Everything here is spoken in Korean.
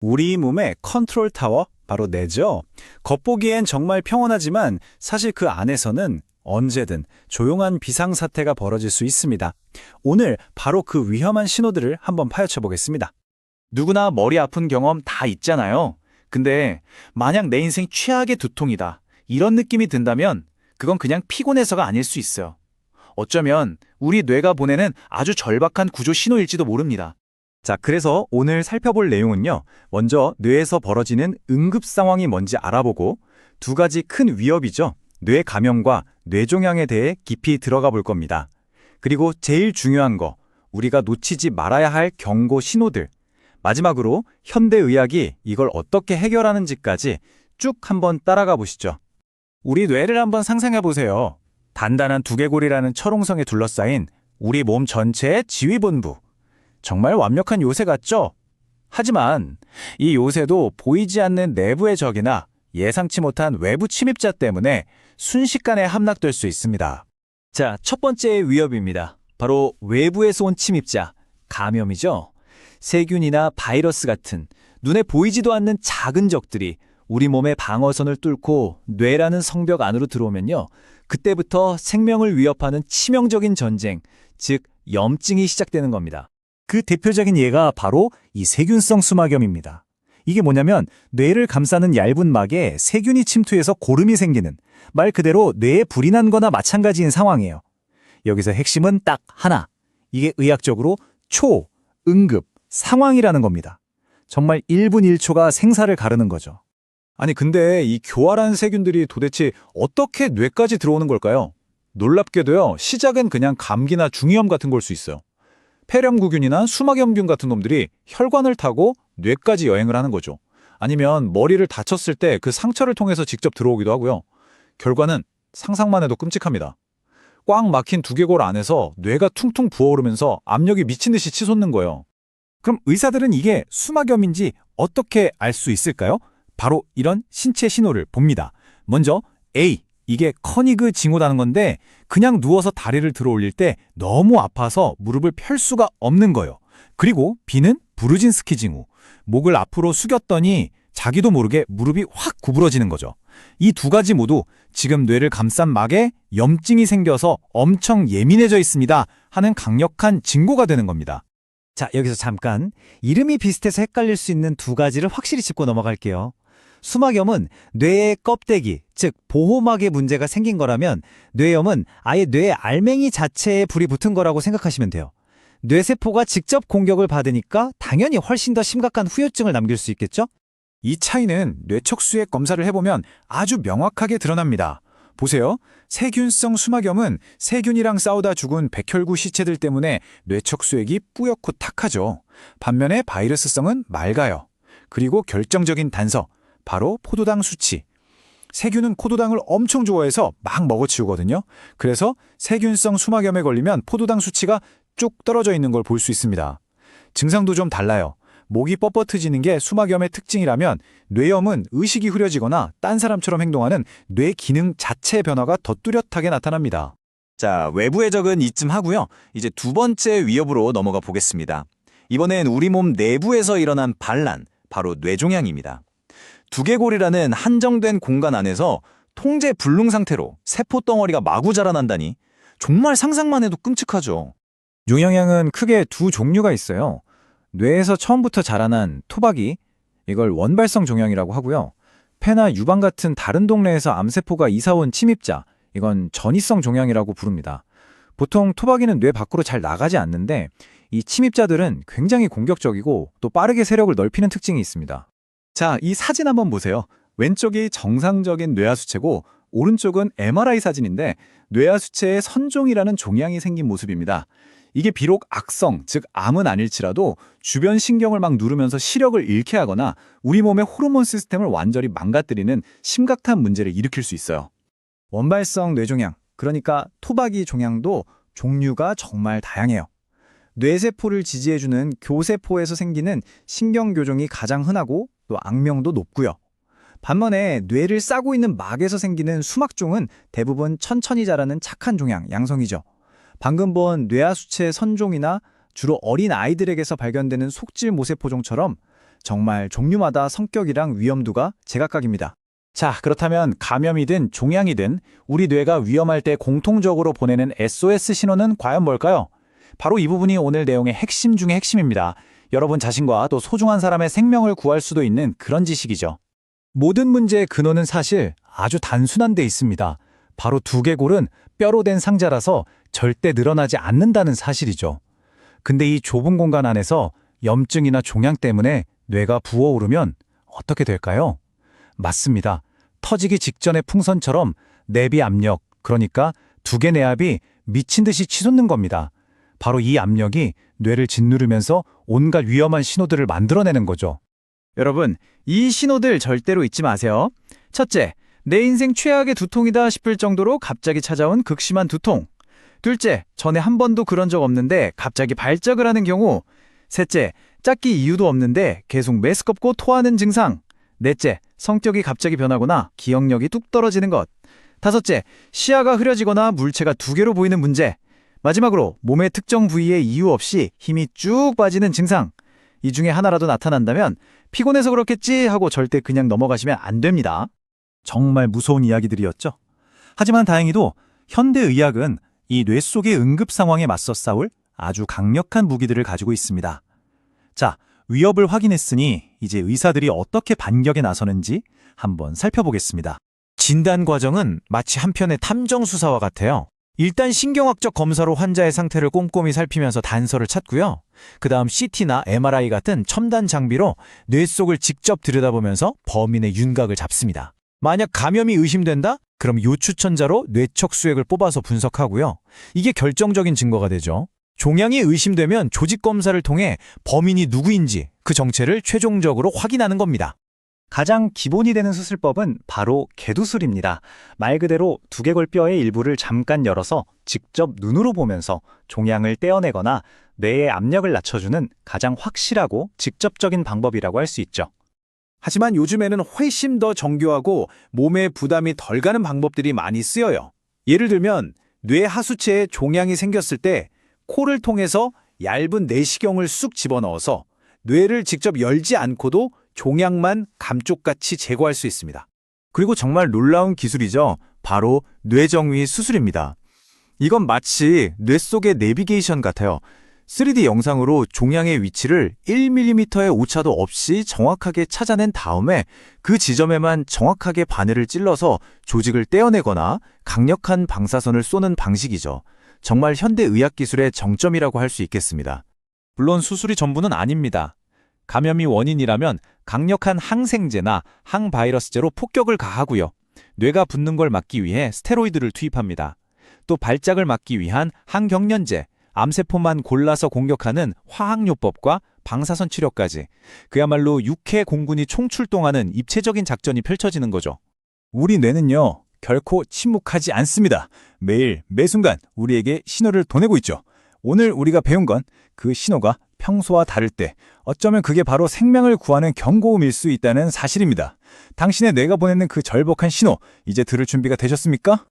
우리 몸의 컨트롤 타워, 바로 뇌죠. 겉보기엔 정말 평온하지만 사실 그 안에서는 언제든 조용한 비상사태가 벌어질 수 있습니다. 오늘 바로 그 위험한 신호들을 한번 파헤쳐 보겠습니다. 누구나 머리 아픈 경험 다 있잖아요. 근데 만약 내 인생 최악의 두통이다, 이런 느낌이 든다면 그건 그냥 피곤해서가 아닐 수 있어요. 어쩌면 우리 뇌가 보내는 아주 절박한 구조 신호일지도 모릅니다. 자, 그래서 오늘 살펴볼 내용은요. 먼저 뇌에서 벌어지는 응급 상황이 뭔지 알아보고 두 가지 큰 위협이죠. 뇌 감염과 뇌종양에 대해 깊이 들어가 볼 겁니다. 그리고 제일 중요한 거, 우리가 놓치지 말아야 할 경고 신호들. 마지막으로 현대의학이 이걸 어떻게 해결하는지까지 쭉 한번 따라가 보시죠. 우리 뇌를 한번 상상해 보세요. 단단한 두개골이라는 철옹성에 둘러싸인 우리 몸 전체의 지휘본부. 정말 완벽한 요새 같죠? 하지만 이 요새도 보이지 않는 내부의 적이나 예상치 못한 외부 침입자 때문에 순식간에 함락될 수 있습니다. 자, 첫 번째 위협입니다. 바로 외부에서 온 침입자, 감염이죠. 세균이나 바이러스 같은 눈에 보이지도 않는 작은 적들이 우리 몸의 방어선을 뚫고 뇌라는 성벽 안으로 들어오면요. 그때부터 생명을 위협하는 치명적인 전쟁, 즉 염증이 시작되는 겁니다. 그 대표적인 예가 바로 이 세균성 수막염입니다. 이게 뭐냐면 뇌를 감싸는 얇은 막에 세균이 침투해서 고름이 생기는, 말 그대로 뇌에 불이 난 거나 마찬가지인 상황이에요. 여기서 핵심은 딱 하나. 이게 의학적으로 응급 상황이라는 겁니다. 정말 1분 1초가 생사를 가르는 거죠. 아니 근데 이 교활한 세균들이 도대체 어떻게 뇌까지 들어오는 걸까요? 놀랍게도요. 시작은 그냥 감기나 중이염 같은 걸 수 있어요. 폐렴구균이나 수막염균 같은 놈들이 혈관을 타고 뇌까지 여행을 하는 거죠. 아니면 머리를 다쳤을 때 그 상처를 통해서 직접 들어오기도 하고요. 결과는 상상만 해도 끔찍합니다. 꽉 막힌 두개골 안에서 뇌가 퉁퉁 부어오르면서 압력이 미친 듯이 치솟는 거예요. 그럼 의사들은 이게 수막염인지 어떻게 알 수 있을까요? 바로 이런 신체 신호를 봅니다. 먼저 A, 이게 커니그 징후라는 건데 그냥 누워서 다리를 들어 올릴 때 너무 아파서 무릎을 펼 수가 없는 거예요. 그리고 B는 부르진스키 징후, 목을 앞으로 숙였더니 자기도 모르게 무릎이 확 구부러지는 거죠. 이 두 가지 모두 지금 뇌를 감싼 막에 염증이 생겨서 엄청 예민해져 있습니다 하는 강력한 징조가 되는 겁니다. 자, 여기서 잠깐 이름이 비슷해서 헷갈릴 수 있는 두 가지를 확실히 짚고 넘어갈게요. 수막염은 뇌의 껍데기, 즉 보호막에 문제가 생긴 거라면 뇌염은 아예 뇌 알맹이 자체에 불이 붙은 거라고 생각하시면 돼요. 뇌세포가 직접 공격을 받으니까 당연히 훨씬 더 심각한 후유증을 남길 수 있겠죠? 이 차이는 뇌척수액 검사를 해보면 아주 명확하게 드러납니다. 보세요. 세균성 수막염은 세균이랑 싸우다 죽은 백혈구 시체들 때문에 뇌척수액이 뿌옇고 탁하죠. 반면에 바이러스성은 맑아요. 그리고 결정적인 단서, 바로 포도당 수치. 세균은 포도당을 엄청 좋아해서 막 먹어치우거든요. 그래서 세균성 수막염에 걸리면 포도당 수치가 쭉 떨어져 있는 걸 볼 수 있습니다. 증상도 좀 달라요. 목이 뻣뻣해지는 게 수막염의 특징이라면 뇌염은 의식이 흐려지거나 딴 사람처럼 행동하는 뇌 기능 자체의 변화가 더 뚜렷하게 나타납니다. 자, 외부의 적은 이쯤 하고요. 이제 두 번째 위협으로 넘어가 보겠습니다. 이번엔 우리 몸 내부에서 일어난 반란, 바로 뇌종양입니다. 두개골이라는 한정된 공간 안에서 통제 불능 상태로 세포덩어리가 마구 자라난다니 정말 상상만 해도 끔찍하죠. 뇌종양은 크게 두 종류가 있어요. 뇌에서 처음부터 자라난 토박이, 이걸 원발성 종양이라고 하고요. 폐나 유방 같은 다른 동네에서 암세포가 이사온 침입자, 이건 전이성 종양이라고 부릅니다. 보통 토박이는 뇌 밖으로 잘 나가지 않는데 이 침입자들은 굉장히 공격적이고 또 빠르게 세력을 넓히는 특징이 있습니다. 자, 이 사진 한번 보세요. 왼쪽이 정상적인 뇌하수체고 오른쪽은 MRI 사진인데 뇌하수체에 선종이라는 종양이 생긴 모습입니다. 이게 비록 악성, 즉 암은 아닐지라도 주변 신경을 막 누르면서 시력을 잃게 하거나 우리 몸의 호르몬 시스템을 완전히 망가뜨리는 심각한 문제를 일으킬 수 있어요. 원발성 뇌종양, 그러니까 토박이 종양도 종류가 정말 다양해요. 뇌세포를 지지해주는 교세포에서 생기는 신경교종이 가장 흔하고 또 악명도 높고요. 반면에 뇌를 싸고 있는 막에서 생기는 수막종은 대부분 천천히 자라는 착한 종양, 양성이죠. 방금 본 뇌하수체 선종이나 주로 어린 아이들에게서 발견되는 속질 모세포종처럼 정말 종류마다 성격이랑 위험도가 제각각입니다. 자, 그렇다면 감염이든 종양이든 우리 뇌가 위험할 때 공통적으로 보내는 SOS 신호는 과연 뭘까요? 바로 이 부분이 오늘 내용의 핵심 중의 핵심입니다. 여러분 자신과 또 소중한 사람의 생명을 구할 수도 있는 그런 지식이죠. 모든 문제의 근원은 사실 아주 단순한 데 있습니다. 바로 두개골은 뼈로 된 상자라서 절대 늘어나지 않는다는 사실이죠. 근데 이 좁은 공간 안에서 염증이나 종양 때문에 뇌가 부어오르면 어떻게 될까요? 맞습니다. 터지기 직전의 풍선처럼 내비 압력, 그러니까 두개 내압이 미친 듯이 치솟는 겁니다. 바로 이 압력이 뇌를 짓누르면서 온갖 위험한 신호들을 만들어내는 거죠. 여러분, 이 신호들 절대로 잊지 마세요. 첫째, 내 인생 최악의 두통이다 싶을 정도로 갑자기 찾아온 극심한 두통. 둘째, 전에 한 번도 그런 적 없는데 갑자기 발작을 하는 경우. 셋째, 짝기 이유도 없는데 계속 메스껍고 토하는 증상. 넷째, 성격이 갑자기 변하거나 기억력이 뚝 떨어지는 것. 다섯째, 시야가 흐려지거나 물체가 두 개로 보이는 문제. 마지막으로 몸의 특정 부위에 이유 없이 힘이 쭉 빠지는 증상. 이 중에 하나라도 나타난다면 피곤해서 그렇겠지 하고 절대 그냥 넘어가시면 안 됩니다. 정말 무서운 이야기들이었죠. 하지만 다행히도 현대의학은 이 뇌 속의 응급 상황에 맞서 싸울 아주 강력한 무기들을 가지고 있습니다. 자, 위협을 확인했으니 이제 의사들이 어떻게 반격에 나서는지 한번 살펴보겠습니다. 진단 과정은 마치 한편의 탐정 수사와 같아요. 일단 신경학적 검사로 환자의 상태를 꼼꼼히 살피면서 단서를 찾고요. 그 다음 CT나 MRI 같은 첨단 장비로 뇌 속을 직접 들여다보면서 범인의 윤곽을 잡습니다. 만약 감염이 의심된다? 그럼 요추천자로 뇌척 수액을 뽑아서 분석하고요. 이게 결정적인 증거가 되죠. 종양이 의심되면 조직 검사를 통해 범인이 누구인지 그 정체를 최종적으로 확인하는 겁니다. 가장 기본이 되는 수술법은 바로 개두술입니다. 말 그대로 두개골뼈의 일부를 잠깐 열어서 직접 눈으로 보면서 종양을 떼어내거나 뇌의 압력을 낮춰주는 가장 확실하고 직접적인 방법이라고 할 수 있죠. 하지만 요즘에는 훨씬 더 정교하고 몸에 부담이 덜 가는 방법들이 많이 쓰여요. 예를 들면 뇌 하수체에 종양이 생겼을 때 코를 통해서 얇은 내시경을 쑥 집어넣어서 뇌를 직접 열지 않고도 종양만 감쪽같이 제거할 수 있습니다. 그리고 정말 놀라운 기술이죠. 바로 뇌정위 수술입니다. 이건 마치 뇌 속의 내비게이션 같아요. 3D 영상으로 종양의 위치를 1mm의 오차도 없이 정확하게 찾아낸 다음에 그 지점에만 정확하게 바늘을 찔러서 조직을 떼어내거나 강력한 방사선을 쏘는 방식이죠. 정말 현대 의학 기술의 정점이라고 할 수 있겠습니다. 물론 수술이 전부는 아닙니다. 감염이 원인이라면 강력한 항생제나 항바이러스제로 폭격을 가하고요. 뇌가 붓는 걸 막기 위해 스테로이드를 투입합니다. 또 발작을 막기 위한 항경련제, 암세포만 골라서 공격하는 화학요법과 방사선 치료까지 그야말로 육해 공군이 총출동하는 입체적인 작전이 펼쳐지는 거죠. 우리 뇌는요, 결코 침묵하지 않습니다. 매일 매순간 우리에게 신호를 보내고 있죠. 오늘 우리가 배운 건 그 신호가 평소와 다를 때 어쩌면 그게 바로 생명을 구하는 경고음일 수 있다는 사실입니다. 당신의 뇌가 보내는 그 절박한 신호, 이제 들을 준비가 되셨습니까?